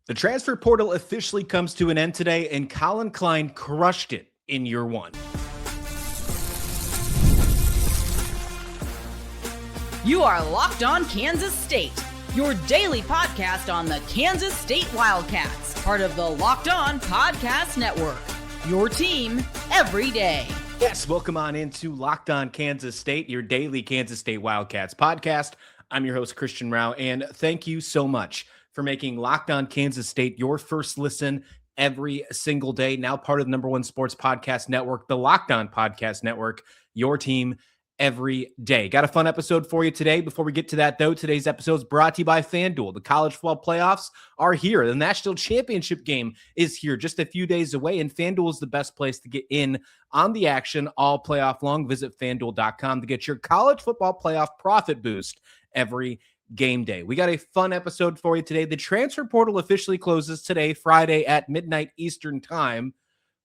The transfer portal officially comes to an end today, and Colin Klein crushed it in year one. You are Locked On Kansas State, your daily podcast on the Kansas State Wildcats, part of the Locked On Podcast Network, your team every day. Yes, welcome on into Locked On Kansas State, your daily Kansas State Wildcats podcast. I'm your host, Christian Rauh, and thank you so much for making Locked On Kansas State your first listen every single day. Now part of the number one sports podcast network, the Locked On Podcast Network, your team every day. Got a fun episode for you today. Before we get to that, though, today's episode is brought to you by FanDuel. The college football playoffs are here. The national championship game is here just a few days away, and FanDuel is the best place to get in on the action all playoff long. Visit FanDuel.com to get your college football playoff profit boost every game day. We got a fun episode for you today. The transfer portal officially closes today, Friday at midnight Eastern time,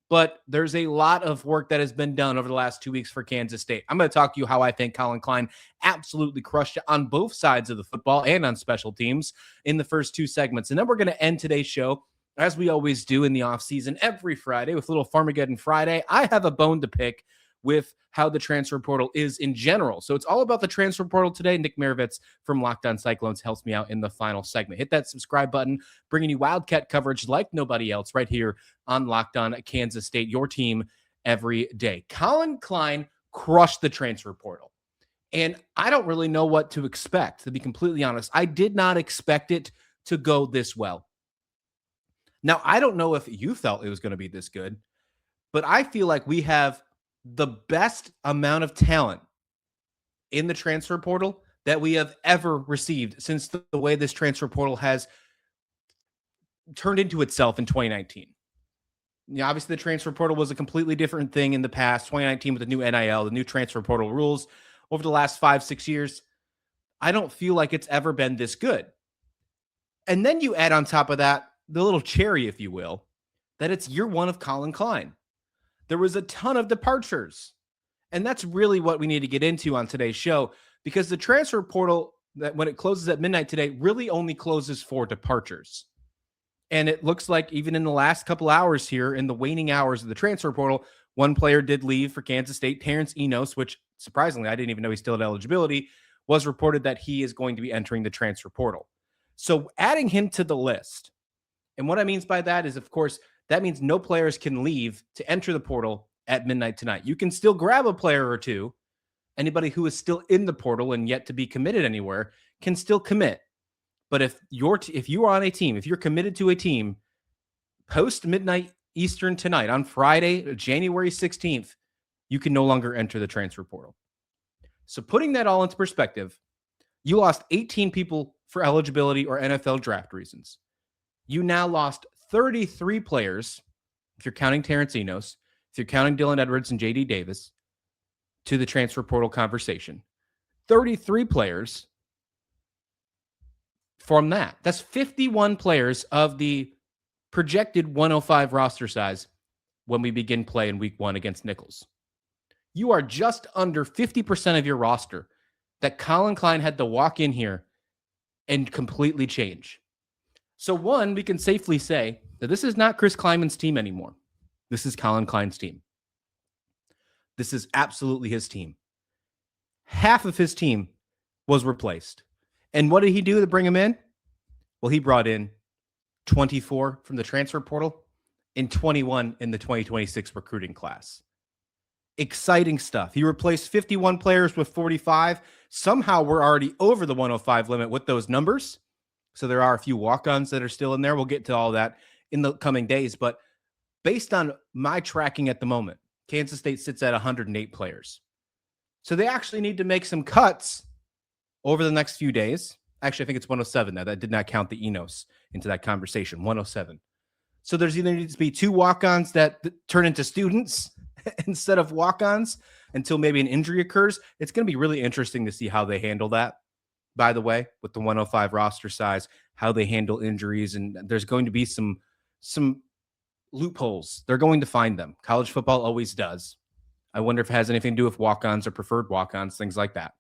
but there's a lot of work that has been done over the last 2 weeks for Kansas State. I'm going to talk to you how I think Colin Klein absolutely crushed it on both sides of the football and on special teams in the first two segments. And then we're going to end today's show, as we always do in the offseason, every Friday with a little Farmageddon Friday. I have a bone to pick with how the transfer portal is in general. So it's all about the transfer portal today. Nick Maravitz from Locked On Cyclones helps me out in the final segment. Hit that subscribe button, bringing you Wildcat coverage like nobody else right here on Locked On Kansas State, your team every day. Colin Klein crushed the transfer portal. And I don't really know what to expect, to be completely honest. I did not expect it to go this well. Now, I don't know if you felt it was going to be this good, but I feel like we have the best amount of talent in the transfer portal that we have ever received since the way this transfer portal has turned into itself in 2019. Obviously, the transfer portal was a completely different thing in the past. 2019 with the new NIL, the new transfer portal rules over the last 5-6 years. I don't feel like it's ever been this good. And then you add on top of that the little cherry, if you will, that it's year one of Colin Klein. There was a ton of departures. And that's really what we need to get into on today's show, because the transfer portal, that when it closes at midnight today, really only closes for departures. And it looks like even in the last couple hours here, in the waning hours of the transfer portal, one player did leave for Kansas State, Terrence Enos, which surprisingly, I didn't even know he still had eligibility, was reported that he is going to be entering the transfer portal. So adding him to the list. And what I mean by that is, of course, that means no players can leave to enter the portal at midnight tonight. You can still grab a player or two. Anybody who is still in the portal and yet to be committed anywhere can still commit. But if you are on a team, if you're committed to a team, post midnight Eastern tonight on Friday, January 16th, you can no longer enter the transfer portal. So putting that all into perspective, you lost 18 people for eligibility or NFL draft reasons. You now lost 33 players, if you're counting Terrence Enos, if you're counting Dylan Edwards and J.D. Davis, to the transfer portal conversation. 33 players from that. That's 51 players of the projected 105 roster size when we begin play in week one against Nicholls. You are just under 50% of your roster that Colin Klein had to walk in here and completely change. So one, we can safely say that this is not Chris Kleiman's team anymore. This is Colin Klein's team. This is absolutely his team. Half of his team was replaced. And what did he do to bring him in? Well, he brought in 24 from the transfer portal and 21 in the 2026 recruiting class. Exciting stuff. He replaced 51 players with 45. Somehow we're already over the 105 limit with those numbers. So there are a few walk-ons that are still in there. We'll get to all that in the coming days. But based on my tracking at the moment, Kansas State sits at 108 players. So they actually need to make some cuts over the next few days. Actually, I think it's 107 now. That did not count the Enos into that conversation, 107. So there's either needs to be two walk-ons that turn into students instead of walk-ons until maybe an injury occurs. It's going to be really interesting to see how they handle that. By the way, with the 105 roster size, how they handle injuries. And there's going to be some loopholes. They're going to find them. College football always does. I wonder if it has anything to do with walk-ons or preferred walk-ons, things like that.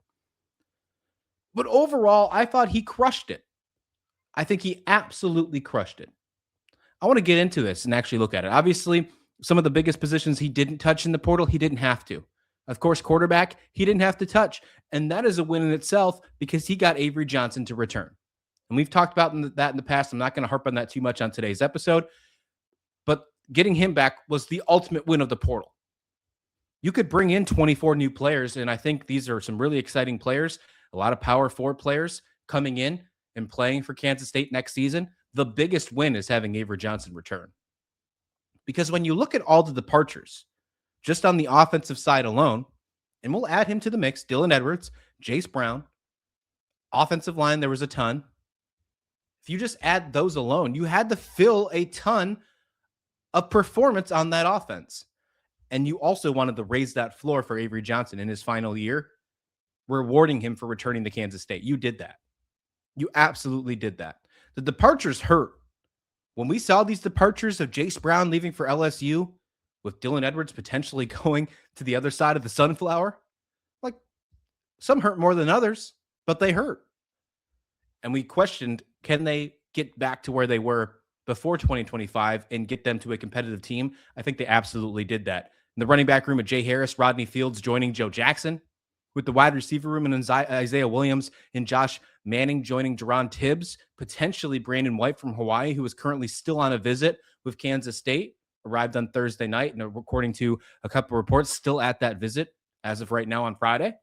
But overall, I thought he crushed it. I think he absolutely crushed it. I want to get into this and actually look at it. Obviously, some of the biggest positions he didn't touch in the portal, he didn't have to. Of course, quarterback, he didn't have to touch. And that is a win in itself because he got Avery Johnson to return. And we've talked about that in the past. I'm not going to harp on that too much on today's episode. But getting him back was the ultimate win of the portal. You could bring in 24 new players, and I think these are some really exciting players, a lot of power forward players coming in and playing for Kansas State next season. The biggest win is having Avery Johnson return. Because when you look at all the departures, just on the offensive side alone, and we'll add him to the mix, Dylan Edwards, Jace Brown, offensive line, there was a ton. If you just add those alone, you had to fill a ton of performance on that offense. And you also wanted to raise that floor for Avery Johnson in his final year, rewarding him for returning to Kansas State. You did that. You absolutely did that. The departures hurt. When we saw these departures of Jace Brown leaving for LSU, with Dylan Edwards potentially going to the other side of the sunflower, like, some hurt more than others, but they hurt. And we questioned, can they get back to where they were before 2025 and get them to a competitive team? I think they absolutely did that. In the running back room, of Jay Harris, Rodney Fields joining Joe Jackson. With the wide receiver room, and Isaiah Williams and Josh Manning joining Jerron Tibbs, potentially Brandon White from Hawaii, who is currently still on a visit with Kansas State, arrived on Thursday night, and according to a couple of reports, still at that visit as of right now on Friday.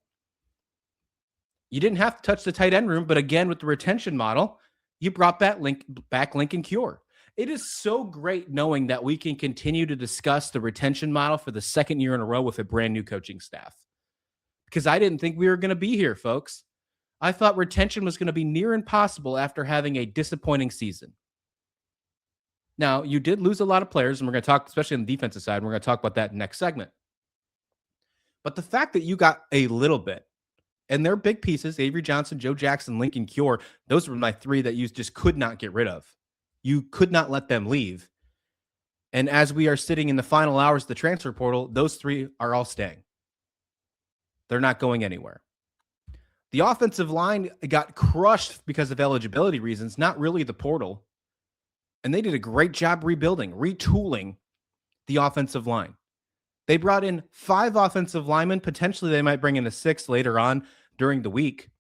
You didn't have to touch the tight end room, but again, with the retention model, you brought back Linkon Cure. It is so great knowing that we can continue to discuss the retention model for the second year in a row with a brand new coaching staff. Because I didn't think we were going to be here, folks. I thought retention was going to be near impossible after having a disappointing season. Now, you did lose a lot of players, and we're going to talk, especially on the defensive side, and we're going to talk about that next segment. But the fact that you got a little bit, and they're big pieces, Avery Johnson, Joe Jackson, Linkon Cure, those were my three that you just could not get rid of. You could not let them leave. And as we are sitting in the final hours of the transfer portal, those three are all staying. They're not going anywhere. The offensive line got crushed because of eligibility reasons, not really the portal. And they did a great job rebuilding, retooling the offensive line. They brought in 5 offensive linemen. Potentially they might bring in a 6th later on during the week.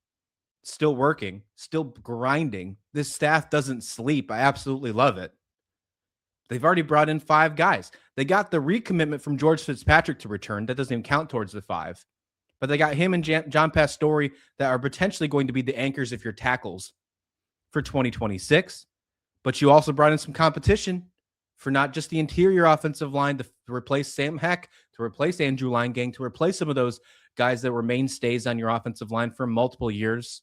Still working, still grinding. This staff doesn't sleep. I absolutely love it. They've already brought in 5 guys. They got the recommitment from George Fitzpatrick to return. That doesn't even count towards the 5. But they got him and John Pastore that are potentially going to be the anchors of your tackles for 2026. But you also brought in some competition for not just the interior offensive line to replace Sam Heck, to replace Andrew Linegang, to replace some of those guys that were mainstays on your offensive line for multiple years.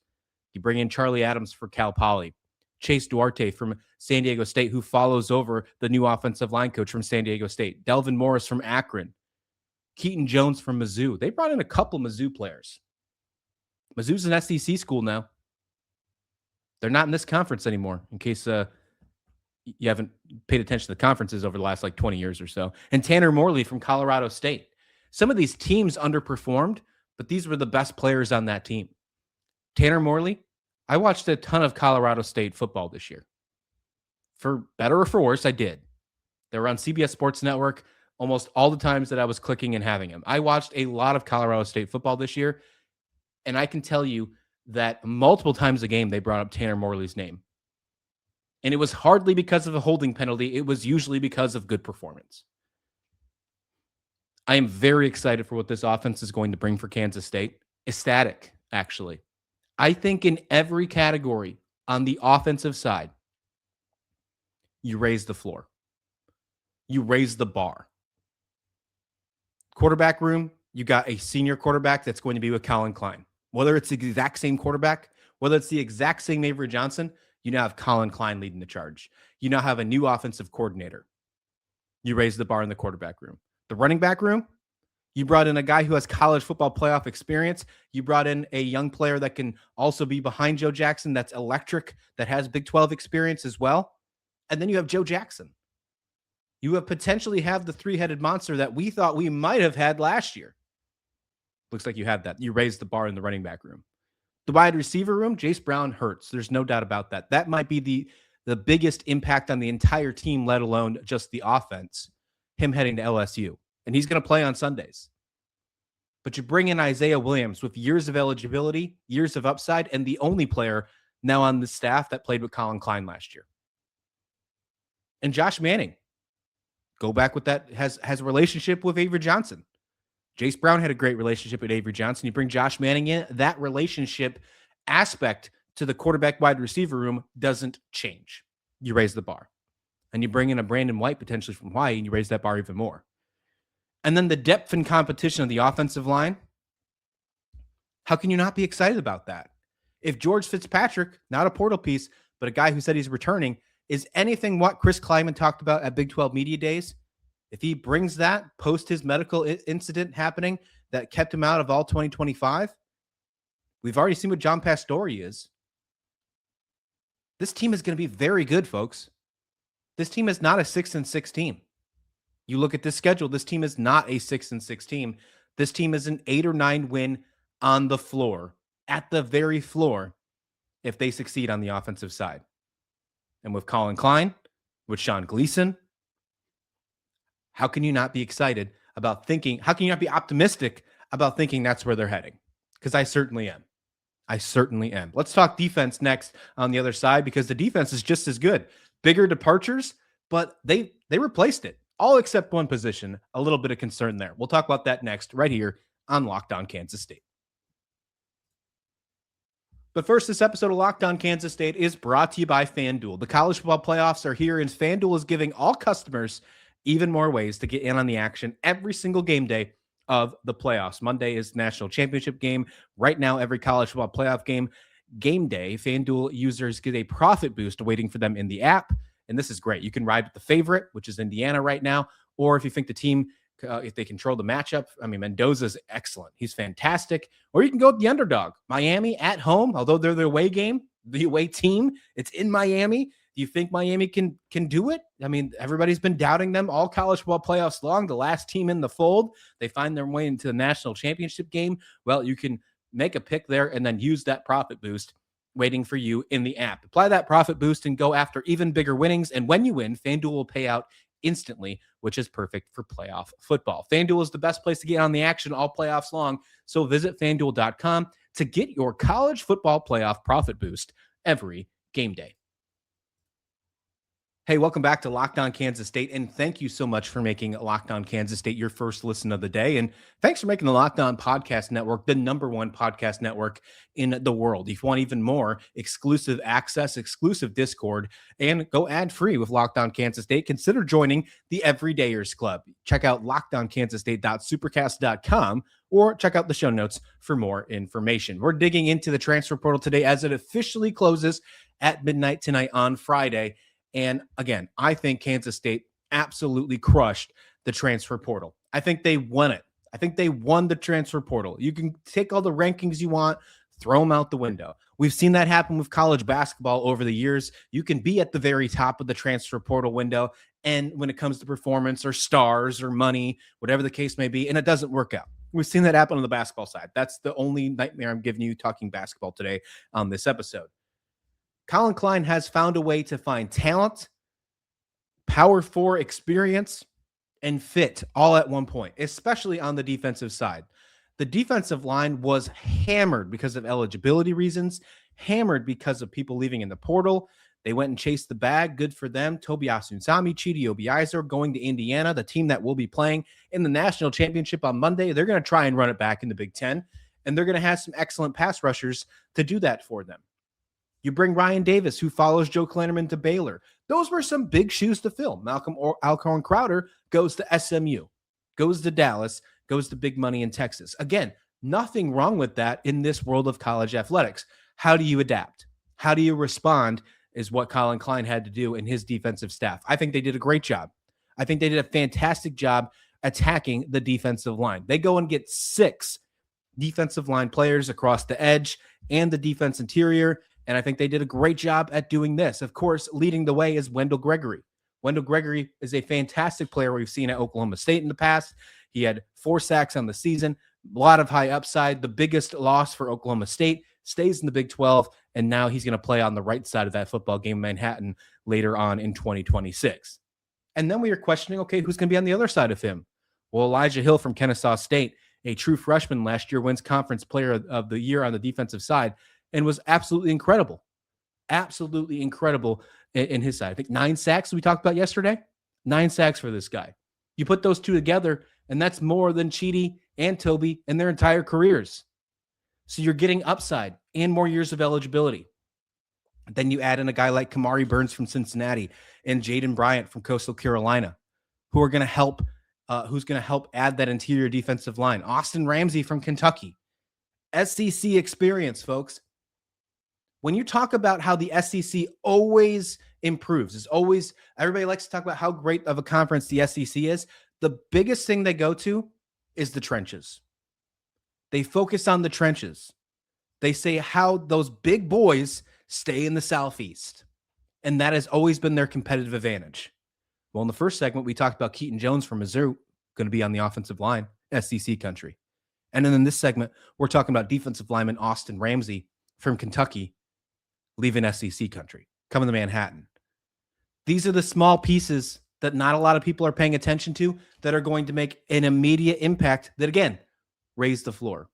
You bring in Charlie Adams for Cal Poly, Chase Duarte from San Diego State, who follows over the new offensive line coach from San Diego State, Delvin Morris from Akron, Keaton Jones from Mizzou. They brought in a couple Mizzou players. Mizzou's an SEC school now. They're not in this conference anymore, in case you haven't paid attention to the conferences over the last 20 years or so. And Tanner Morley from Colorado State. Some of these teams underperformed, but these were the best players on that team. Tanner Morley, I watched a ton of Colorado State football this year. For better or for worse, I did. They were on CBS Sports Network almost all the times that I was clicking and having them. I watched a lot of Colorado State football this year, and I can tell you that multiple times a game they brought up Tanner Morley's name. And it was hardly because of a holding penalty. It was usually because of good performance. I am very excited for what this offense is going to bring for Kansas State. Ecstatic, actually. I think in every category on the offensive side, you raise the floor. You raise the bar. Quarterback room, you got a senior quarterback that's going to be with Colin Klein. Whether it's the exact same quarterback, whether it's the exact same Avery Johnson, you now have Colin Klein leading the charge. You now have a new offensive coordinator. You raise the bar in the quarterback room. The running back room, you brought in a guy who has college football playoff experience. You brought in a young player that can also be behind Joe Jackson, that's electric, that has Big 12 experience as well. And then you have Joe Jackson. You have potentially have the 3-headed monster that we thought we might have had last year. Looks like you had that. You raised the bar in the running back room. The wide receiver room, Jace Brown hurts. There's no doubt about that. That might be the biggest impact on the entire team, let alone just the offense, him heading to LSU. And he's going to play on Sundays. But you bring in Isaiah Williams with years of eligibility, years of upside, and the only player now on the staff that played with Colin Klein last year. And Josh Manning, go back with that, has a relationship with Avery Johnson. Jace Brown had a great relationship with Avery Johnson. You bring Josh Manning in, that relationship aspect to the quarterback wide receiver room doesn't change. You raise the bar. And you bring in a Brandon White potentially from Hawaii, and you raise that bar even more. And then the depth and competition of the offensive line. How can you not be excited about that? If George Fitzpatrick, not a portal piece, but a guy who said he's returning, is anything what Chris Kleiman talked about at Big 12 Media Days, if he brings that post his medical incident happening that kept him out of all 2025, we've already seen what John Pastore is. This team is going to be very good, folks. This team is not a 6-6 team. You look at this schedule, this team is not a 6-6 team. This team is an 8 or 9 win on the floor, at the very floor, if they succeed on the offensive side. And with Colin Klein, with Sean Gleason, how can you not be excited about thinking, how can you not be optimistic about thinking that's where they're heading? Because I certainly am. I certainly am. Let's talk defense next on the other side, because the defense is just as good. Bigger departures, but they replaced it. All except one position. A little bit of concern there. We'll talk about that next, right here on Locked On Kansas State. But first, this episode of Locked On Kansas State is brought to you by FanDuel. The college football playoffs are here, and FanDuel is giving all customers even more ways to get in on the action every single game day of the playoffs. Monday is national championship game. Right now, every college football playoff game day, FanDuel users get a profit boost waiting for them in the app. And this is great. You can ride with the favorite, which is Indiana right now. Or if you think the team, if they control the matchup, I mean, Mendoza's excellent. He's fantastic. Or you can go with the underdog. Miami at home, although they're the away game, the away team, it's in Miami. Do you think Miami can do it? I mean, everybody's been doubting them all college football playoffs long. The last team in the fold, they find their way into the national championship game. Well, you can make a pick there and then use that profit boost waiting for you in the app. Apply that profit boost and go after even bigger winnings. And when you win, FanDuel will pay out instantly, which is perfect for playoff football. FanDuel is the best place to get on the action all playoffs long. So visit FanDuel.com to get your college football playoff profit boost every game day. Hey, welcome back to Locked On Kansas State, and thank you so much for making Locked On Kansas State your first listen of the day, and thanks for making the Locked On Podcast Network the #1 podcast network in the world. If you want even more exclusive access, exclusive Discord, and go ad-free with Locked On Kansas State, consider joining the Everydayers Club. Check out lockedonkansasState.supercast.com or check out the show notes for more information. We're digging into the transfer portal today as it officially closes at midnight tonight on Friday. And again, I think Kansas State absolutely crushed the transfer portal. I think they won it. I think they won the transfer portal. You can take all the rankings you want, throw them out the window. We've seen that happen with college basketball over the years. You can be at the very top of the transfer portal window, and when it comes to performance or stars or money, whatever the case may be, and it doesn't work out. We've seen that happen on the basketball side. That's the only nightmare I'm giving you talking basketball today on this episode. Colin Klein has found a way to find talent, Power 4 experience, and fit all at one point, especially on the defensive side. The defensive line was hammered because of eligibility reasons, hammered because of people leaving in the portal. They went and chased the bag. Good for them. Tobias Unsami, Chidi Obiaizer going to Indiana, the team that will be playing in the national championship on Monday. They're going to try and run it back in the Big Ten, and they're going to have some excellent pass rushers to do that for them. You bring Ryan Davis, who follows Joe Klannerman to Baylor. Those were some big shoes to fill. Malcolm Alcorn Crowder goes to SMU, goes to Dallas, goes to big money in Texas. Again, nothing wrong with that in this world of college athletics. How do you adapt? How do you respond is what Colin Klein had to do in his defensive staff. I think they did a great job. I think they did a fantastic job attacking the defensive line. They go and get 6 defensive line players across the edge and the defense interior. And I think they did a great job at doing this. Of course, leading the way is Wendell Gregory. Wendell Gregory is a fantastic player we've seen at Oklahoma State in the past. He had 4 sacks on the season, a lot of high upside. The biggest loss for Oklahoma State stays in the Big 12, and now he's going to play on the right side of that football game in Manhattan later on in 2026. And then we were questioning, okay, who's going to be on the other side of him? Well, Elijah Hill from Kennesaw State, a true freshman last year, wins Conference Player of the Year on the defensive side and was absolutely incredible. Absolutely incredible in his side. I think 9 sacks we talked about yesterday. 9 sacks for this guy. You put those two together, and that's more than Chidi and Toby in their entire careers. So you're getting upside and more years of eligibility. Then you add in a guy like Kamari Burns from Cincinnati and Jaden Bryant from Coastal Carolina, who are going to help. Who's going to help add that interior defensive line? Austin Ramsey from Kentucky, SEC experience, folks. When you talk about how the SEC always improves, is always everybody likes to talk about how great of a conference the SEC is. The biggest thing they go to is the trenches. They focus on the trenches. They say how those big boys stay in the Southeast. And that has always been their competitive advantage. Well, in the first segment, we talked about Keaton Jones from Mizzou, going to be on the offensive line, SEC country. And then in this segment, we're talking about defensive lineman Austin Ramsey from Kentucky, leaving SEC country, coming to Manhattan. These are the small pieces that not a lot of people are paying attention to that are going to make an immediate impact that, again, raise the floor.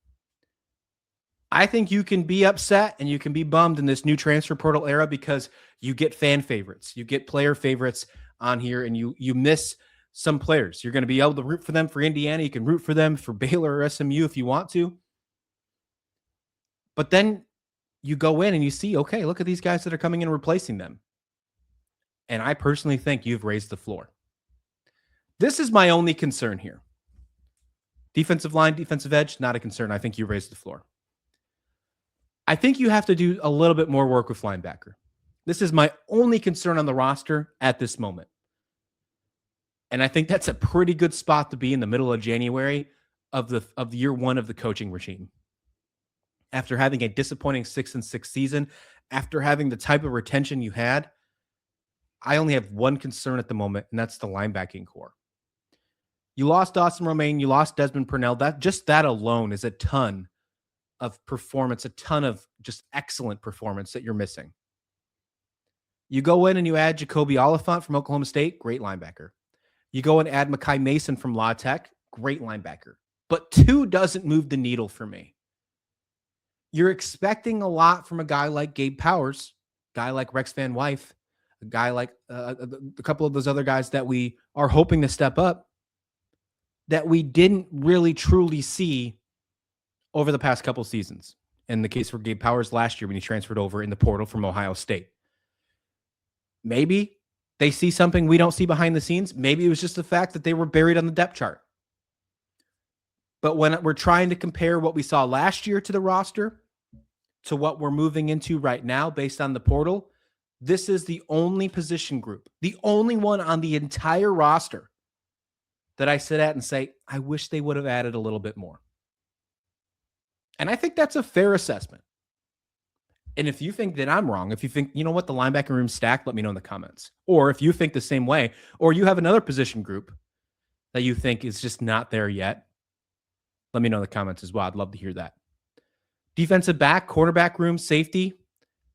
I think you can be upset and you can be bummed in this new transfer portal era because you get fan favorites, you get player favorites on here, and you miss some players. You're going to be able to root for them for Indiana. You can root for them for Baylor or SMU if you want to. But then you go in and you see, okay, look at these guys that are coming in and replacing them. And I personally think you've raised the floor. This is my only concern here. Defensive line, defensive edge, not a concern. I think you raised the floor. I think you have to do a little bit more work with linebacker. This is my only concern on the roster at this moment. And I think that's a pretty good spot to be in the middle of January of the year one of the coaching regime. After having a disappointing 6-6 season, after having the type of retention you had, I only have one concern at the moment, and that's the linebacking core. You lost Dawson Romaine, you lost Desmond Purnell. That alone is a ton of performance, a ton of just excellent performance that you're missing. You go in and you add Jacoby Oliphant from Oklahoma State, great linebacker. You go and add Mekhi Mason from La Tech, great linebacker. But 2 doesn't move the needle for me. You're expecting a lot from a guy like Gabe Powers, a guy like Rex Van Wyf, a guy like a couple of those other guys that we are hoping to step up that we didn't really truly see over the past couple seasons. In the case for Gabe Powers last year when he transferred over in the portal from Ohio State. Maybe they see something we don't see behind the scenes. Maybe it was just the fact that they were buried on the depth chart. But when we're trying to compare what we saw last year to the roster to what we're moving into right now based on the portal, this is the only position group, the only one on the entire roster that I sit at and say, I wish they would have added a little bit more. And I think that's a fair assessment. And if you think that I'm wrong, if you think, you know what, the linebacker room's stacked, let me know in the comments. Or if you think the same way, or you have another position group that you think is just not there yet, let me know in the comments as well. I'd love to hear that. Defensive back, cornerback room, safety.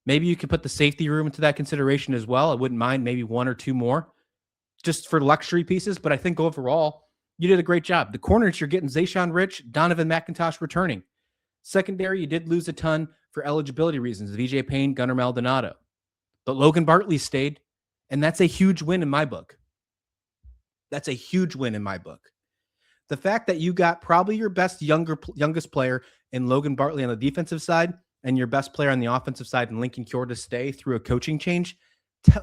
Maybe you could put the safety room into that consideration as well. I wouldn't mind maybe 1 or 2 more just for luxury pieces. But I think overall, you did a great job. The corners, you're getting Zayshawn Rich, Donovan McIntosh returning. Secondary, you did lose a ton for eligibility reasons. VJ Payne, Gunnar Maldonado. But Logan Bartley stayed, and that's a huge win in my book. That's a huge win in my book. The fact that you got probably your best youngest player in Logan Bartley on the defensive side and your best player on the offensive side in Linkon Cure to stay through a coaching change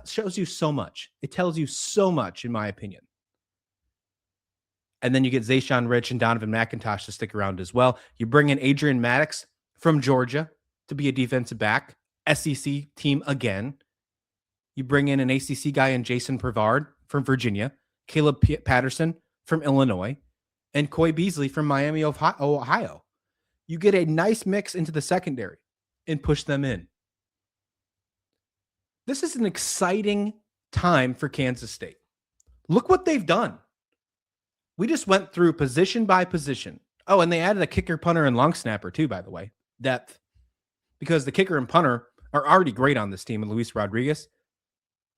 shows you so much. It tells you so much, in my opinion. And then you get Zayshawn Rich and Donovan McIntosh to stick around as well. You bring in Adrian Maddox from Georgia to be a defensive back, SEC team again. You bring in an ACC guy in Jason Prevard from Virginia, Caleb Patterson from Illinois, and Coy Beasley from Miami, Ohio. You get a nice mix into the secondary and push them in. This is an exciting time for Kansas State. Look what they've done. We just went through position by position. Oh, and they added a kicker, punter, and long snapper too, by the way. Depth. because the kicker and punter are already great on this team, and Luis Rodriguez.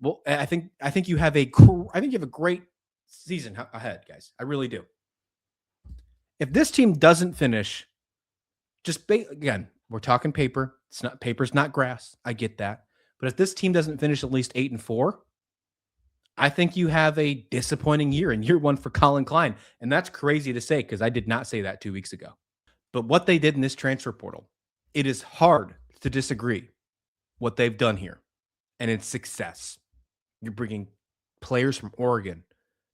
Well, I think you have a great season ahead, guys. I really do. If this team doesn't finish, again, we're talking paper. Paper's not grass. I get that. But if this team doesn't finish at least 8-4, I think you have a disappointing year in year one for Colin Klein. And that's crazy to say because I did not say that 2 weeks ago. But what they did in this transfer portal, it is hard to disagree what they've done here. And it's success. You're bringing players from Oregon,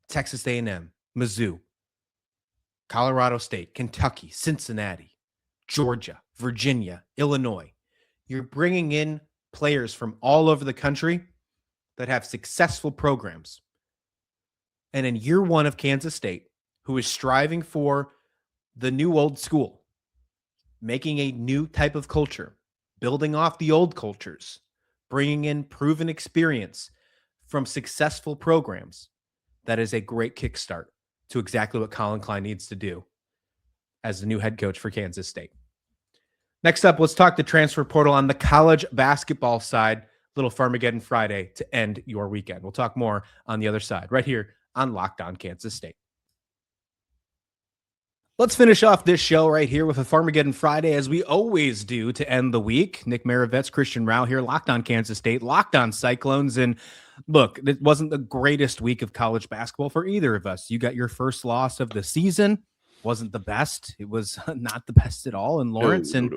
Texas A&M, Mizzou, Colorado State, Kentucky, Cincinnati, Georgia, Virginia, Illinois. You're bringing in players from all over the country that have successful programs. And in year one of Kansas State, who is striving for the new old school, making a new type of culture, building off the old cultures, bringing in proven experience from successful programs, that is a great kickstart to exactly what Colin Klein needs to do as the new head coach for Kansas State. Next up, let's talk the transfer portal on the college basketball side. Little Farmageddon Friday to end your weekend. We'll talk more on the other side right here on Locked On Kansas State. Let's finish off this show right here with a Farmageddon Friday, as we always do to end the week. Nick Maravets, Christian Rauh here, Locked On Kansas State, Locked On Cyclones. And look, it wasn't the greatest week of college basketball for either of us. You got your first loss of the season. Wasn't the best. It was not the best at all in Lawrence. No.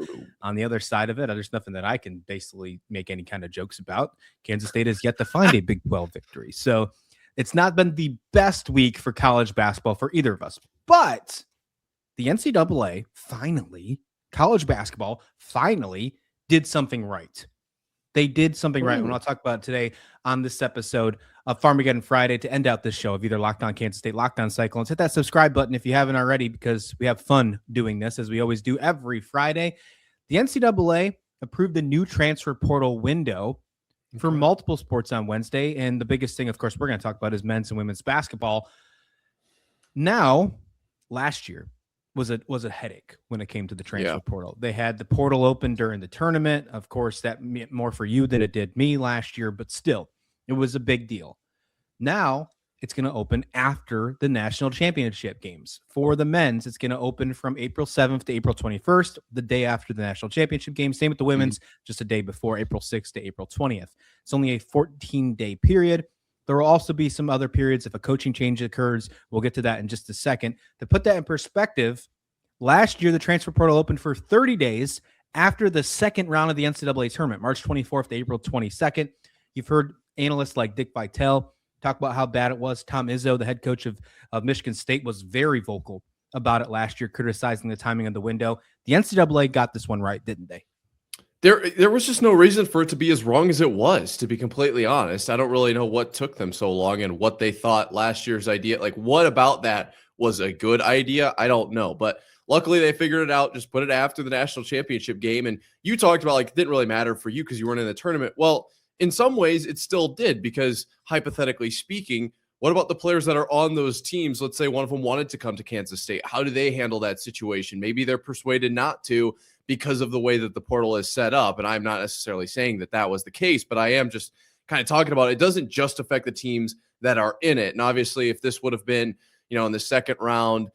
On the other side of it, there's nothing that I can basically make any kind of jokes about. Kansas State has yet to find a Big 12 victory. So it's not been the best week for college basketball for either of us. But the NCAA college basketball finally did something right. They did something right. And I'll talk about it today on this episode of Farmageddon Friday to end out this show of either Locked On Kansas State, Locked On Cyclones. Hit that subscribe button if you haven't already, because we have fun doing this, as we always do every Friday. The NCAA approved the new transfer portal window for multiple sports on Wednesday. And the biggest thing, of course, we're going to talk about is men's and women's basketball. Now, last year was a headache when it came to the transfer portal. They had the portal open during the tournament. Of course, that meant more for you than it did me last year, but still, it was a big deal. Now it's going to open after the national championship games. For the men's, it's going to open from April 7th to April 21st, the day after the national championship game. Same with the women's, just a day before, April 6th to April 20th. It's only a 14-day period. There will also be some other periods if a coaching change occurs. We'll get to that in just a second. To put that in perspective, last year the transfer portal opened for 30 days after the second round of the NCAA tournament, March 24th to April 22nd. You've heard analysts like Dick Vitale talk about how bad it was. Tom Izzo, the head coach of Michigan State, was very vocal about it last year, criticizing the timing of the window. The NCAA got this one right, didn't they? There was just no reason for it to be as wrong as it was, to be completely honest. I don't really know what took them so long and what they thought last year's idea. Like, what about that was a good idea? I don't know. But luckily they figured it out, just put it after the national championship game. And you talked about, like, it didn't really matter for you because you weren't in the tournament. Well, in some ways it still did, because hypothetically speaking, what about the players that are on those teams? Let's say one of them wanted to come to Kansas State. How do they handle that situation? Maybe they're persuaded not to because of the way that the portal is set up. And I'm not necessarily saying that that was the case, but I am just kind of talking about it doesn't just affect the teams that are in it. And obviously, if this would have been, in the second round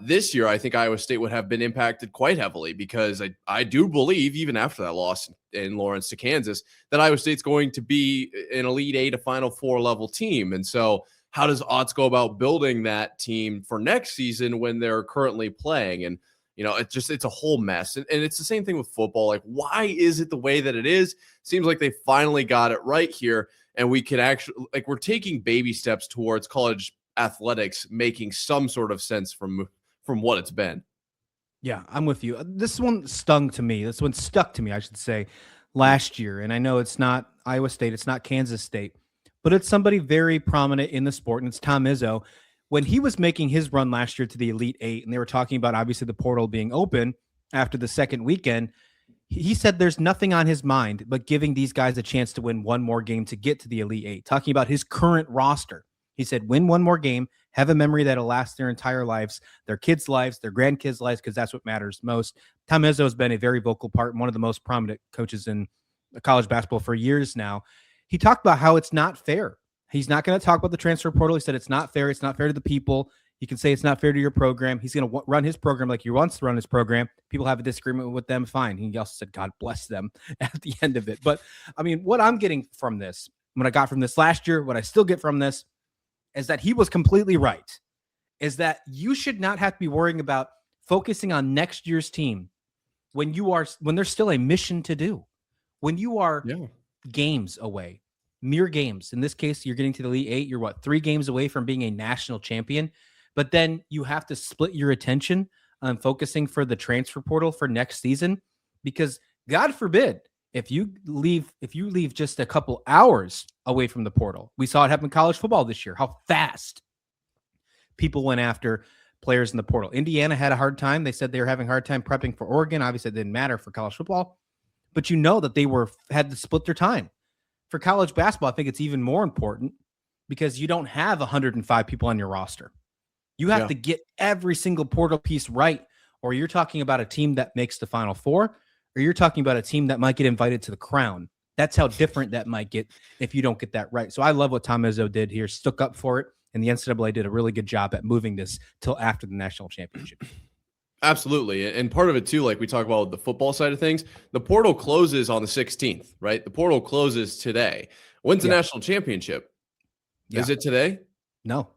this year, I think Iowa State would have been impacted quite heavily, because I do believe, even after that loss in Lawrence to Kansas, that Iowa State's going to be an Elite Eight to Final Four level team. And so how does Otts go about building that team for next season when they're currently playing? And it's a whole mess. And it's the same thing with football. Like, why is it the way that it is? Seems like they finally got it right here. And we could actually, like, we're taking baby steps towards college athletics making some sort of sense from what it's been. Yeah, I'm with you. This one stung to me. This one stuck to me, I should say, last year. And I know it's not Iowa State, it's not Kansas State, but it's somebody very prominent in the sport, and it's Tom Izzo. When he was making his run last year to the Elite Eight, and they were talking about obviously the portal being open after the second weekend, he said there's nothing on his mind but giving these guys a chance to win one more game to get to the Elite Eight, talking about his current roster. He said, win one more game, have a memory that'll last their entire lives, their kids' lives, their grandkids' lives, because that's what matters most. Tom Izzo has been a very vocal part and one of the most prominent coaches in college basketball for years now. He talked about how it's not fair. He's not going to talk about the transfer portal. He said it's not fair. It's not fair to the people. You can say it's not fair to your program. He's going to run his program like he wants to run his program. People have a disagreement with them, fine. He also said, God bless them at the end of it. But, I mean, what I'm getting from this, what I got from this last year, what I still get from this, is that he was completely right, is that you should not have to be worrying about focusing on next year's team when there's still a mission to do. When you are games away, mere games. In this case, you're getting to the Elite Eight. You're 3 games away from being a national champion. But then you have to split your attention on focusing for the transfer portal for next season, because God forbid if you leave just a couple hours away from the portal. We saw it happen in college football this year, how fast people went after players in the portal. Indiana had a hard time. They said they were having a hard time prepping for Oregon. Obviously, it didn't matter for college football, but you know that they had to split their time. For college basketball, I think it's even more important because you don't have 105 people on your roster. You have to get every single portal piece right, or you're talking about a team that makes the Final Four, or you're talking about a team that might get invited to the crown. That's how different that might get if you don't get that right. So I love what Tom Izzo did here, stuck up for it, and the NCAA did a really good job at moving this till after the national championship. Absolutely. And part of it too, like we talk about the football side of things, the portal closes on the 16th, right? The portal closes today. When's the national championship? Is it today? No.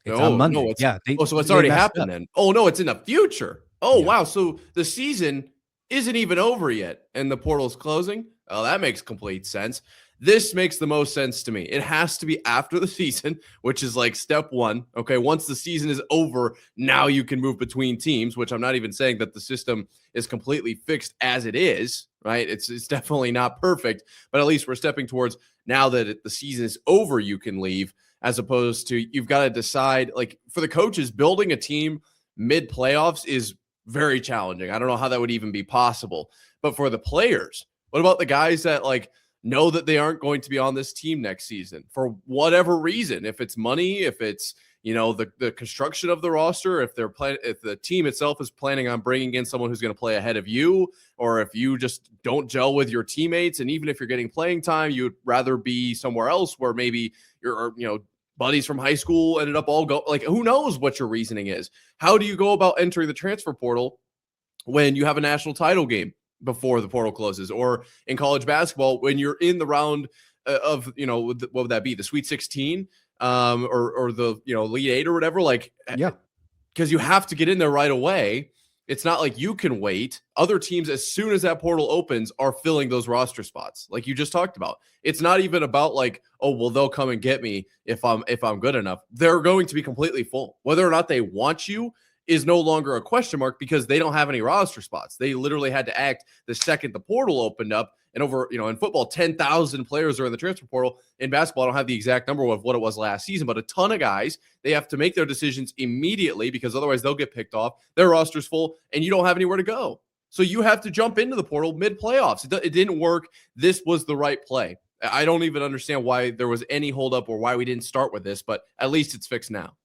It's on Monday. No, so it's already happened then. Oh, no, it's in the future. Oh, wow. So the season isn't even over yet and the portal's closing? Oh, that makes complete sense. This makes the most sense to me. It has to be after the season, which is like step one. Okay, once the season is over, now you can move between teams, which I'm not even saying that the system is completely fixed as it is, right? It's definitely not perfect, but at least we're stepping towards now that the season is over, you can leave, as opposed to you've got to decide, like for the coaches, building a team mid-playoffs is very challenging. I don't know how that would even be possible. But for the players, what about the guys that like know that they aren't going to be on this team next season for whatever reason? If it's money, if it's, you know, the construction of the roster, if the team itself is planning on bringing in someone who's going to play ahead of you, or if you just don't gel with your teammates, and even if you're getting playing time, you'd rather be somewhere else where maybe your, you know, buddies from high school ended up all go, like, who knows what your reasoning is? How do you go about entering the transfer portal when you have a national title game before the portal closes, or in college basketball when you're in the round of, you know, what would that be, the Sweet 16 or the, you know, Elite Eight or whatever, like, because you have to get in there right away. It's not like you can wait. Other teams, as soon as that portal opens, are filling those roster spots, like you just talked about. It's not even about like, oh, well, they'll come and get me if I'm good enough. They're going to be completely full. Whether or not they want you is no longer a question mark because they don't have any roster spots. They literally had to act the second the portal opened up. And over, you know, in football, 10,000 players are in the transfer portal. In basketball, I don't have the exact number of what it was last season, but a ton of guys, they have to make their decisions immediately because otherwise they'll get picked off. Their roster's full and you don't have anywhere to go. So you have to jump into the portal mid-playoffs. It didn't work. This was the right play. I don't even understand why there was any holdup or why we didn't start with this, but at least it's fixed now.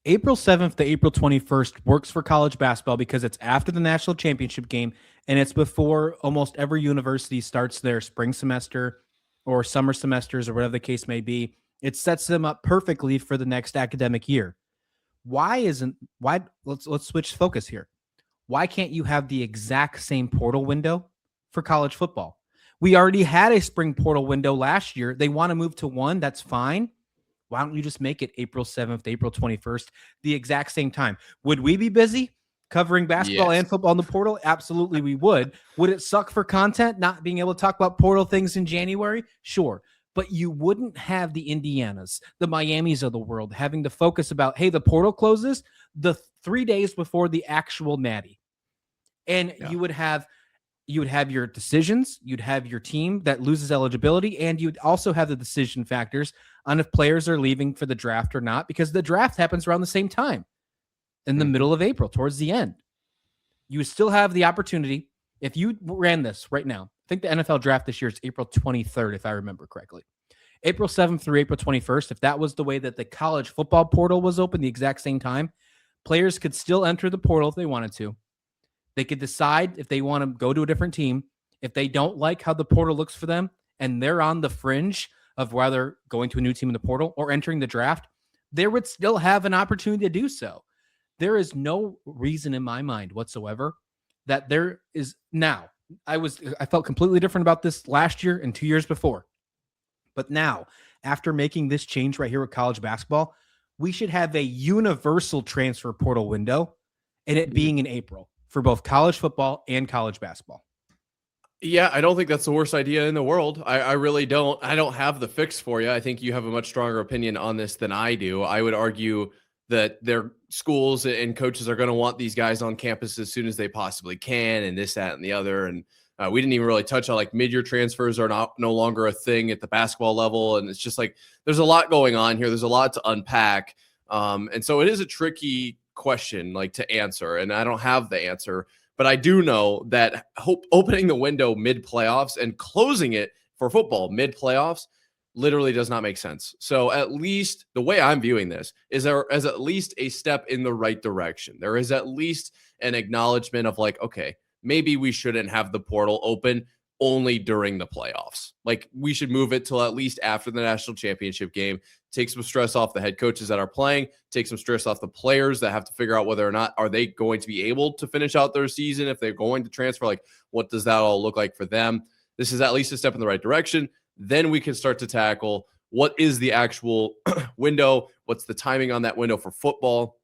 April 7th to April 21st works for college basketball because it's after the national championship game and it's before almost every university starts their spring semester or summer semesters or whatever the case may be. It sets them up perfectly for the next academic year. Let's switch focus here. Why can't you have the exact same portal window for college football? We already had a spring portal window last year. They want to move to one. That's fine. Why don't you just make it April 7th, April 21st, the exact same time? Would we be busy covering basketball and football in the portal? Absolutely, we would. Would it suck for content not being able to talk about portal things in January? Sure. But you wouldn't have the Indianas, the Miamis of the world having to focus about, hey, the portal closes the 3 days before the actual natty. And you would have your decisions, you'd have your team that loses eligibility, and you'd also have the decision factors on if players are leaving for the draft or not, because the draft happens around the same time in the middle of April, towards the end. You still have the opportunity. If you ran this right now, I think the NFL draft this year is April 23rd, if I remember correctly. April 7th through April 21st, if that was the way that the college football portal was open the exact same time, players could still enter the portal if they wanted to. They could decide if they want to go to a different team. If they don't like how the portal looks for them and they're on the fringe of whether going to a new team in the portal or entering the draft, they would still have an opportunity to do so. There is no reason in my mind whatsoever that there is now. I felt completely different about this last year and 2 years before. But now, after making this change right here with college basketball, we should have a universal transfer portal window and it being in April for both college football and college basketball. Yeah, I don't think that's the worst idea in the world. I really don't. I don't have the fix for you. I think you have a much stronger opinion on this than I do. I would argue that their schools and coaches are going to want these guys on campus as soon as they possibly can, and this, that, and the other. And we didn't even really touch on like mid-year transfers are no longer a thing at the basketball level. And it's just like there's a lot going on here. There's a lot to unpack. And so it is a tricky question like to answer, and I don't have the answer. But I do know that opening the window mid-playoffs and closing it for football mid-playoffs literally does not make sense. So at least the way I'm viewing this is there is at least a step in the right direction. There is at least an acknowledgement of like, okay, maybe we shouldn't have the portal open only during the playoffs. Like we should move it till at least after the national championship game, take some stress off the head coaches that are playing, take some stress off the players that have to figure out whether or not are they going to be able to finish out their season. If they're going to transfer, like what does that all look like for them? This is at least a step in the right direction. Then we can start to tackle what is the actual window? What's the timing on that window for football?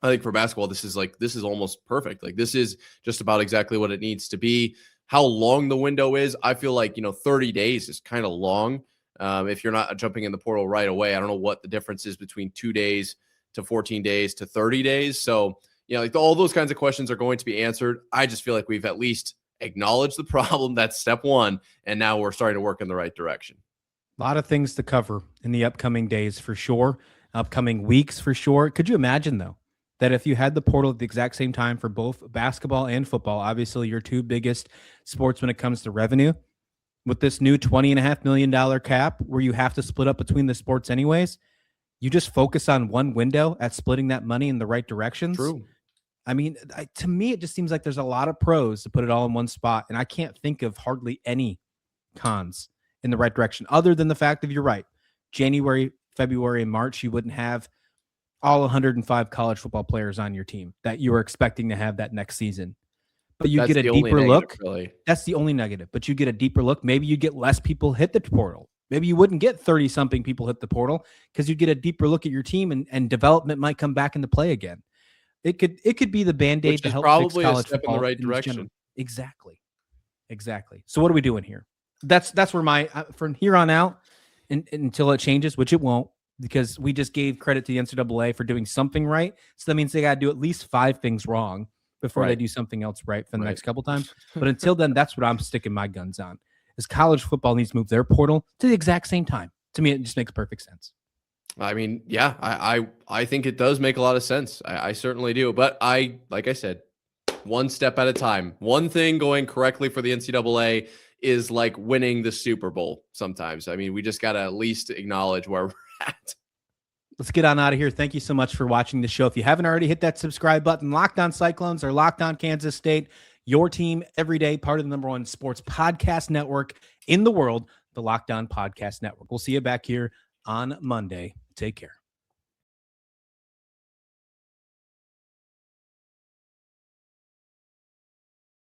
I think for basketball, this is almost perfect. Like this is just about exactly what it needs to be. How long the window is, I feel like, 30 days is kind of long. If you're not jumping in the portal right away, I don't know what the difference is between 2 days to 14 days to 30 days. So, like all those kinds of questions are going to be answered. I just feel like we've at least acknowledged the problem. That's step one. And now we're starting to work in the right direction. A lot of things to cover in the upcoming days for sure. Upcoming weeks for sure. Could you imagine though, that if you had the portal at the exact same time for both basketball and football, obviously your two biggest sports when it comes to revenue, with this new $20.5 million cap where you have to split up between the sports anyways, you just focus on one window at splitting that money in the right directions. True. I mean, to me, it just seems like there's a lot of pros to put it all in one spot, and I can't think of hardly any cons in the right direction other than the fact that you're right. January, February, and March, you wouldn't have all 105 college football players on your team that you were expecting to have that next season. But you get a deeper look. Really. That's the only negative. But you get a deeper look. Maybe you get less people hit the portal. Maybe you wouldn't get 30-something people hit the portal because you get a deeper look at your team and development might come back into play again. It could be the Band-Aid to help fix college football in the right direction. Exactly. So what are we doing here? That's where from here on out until it changes, which it won't, because we just gave credit to the NCAA for doing something right. So that means they got to do at least 5 things wrong before they do something else right for the next couple times. But until then, that's what I'm sticking my guns on, is college football needs to move their portal to the exact same time. To me, it just makes perfect sense. I mean, yeah, I think it does make a lot of sense. I certainly do. But like I said, one step at a time. One thing going correctly for the NCAA is like winning the Super Bowl sometimes. I mean, we just got to at least acknowledge where we're at. Let's get on out of here. Thank you so much for watching the show. If you haven't already, hit that subscribe button. Locked On Cyclones or Locked On Kansas State, your team every day, part of the #1 sports podcast network in the world, the Locked On Podcast Network. We'll see you back here on Monday. Take care.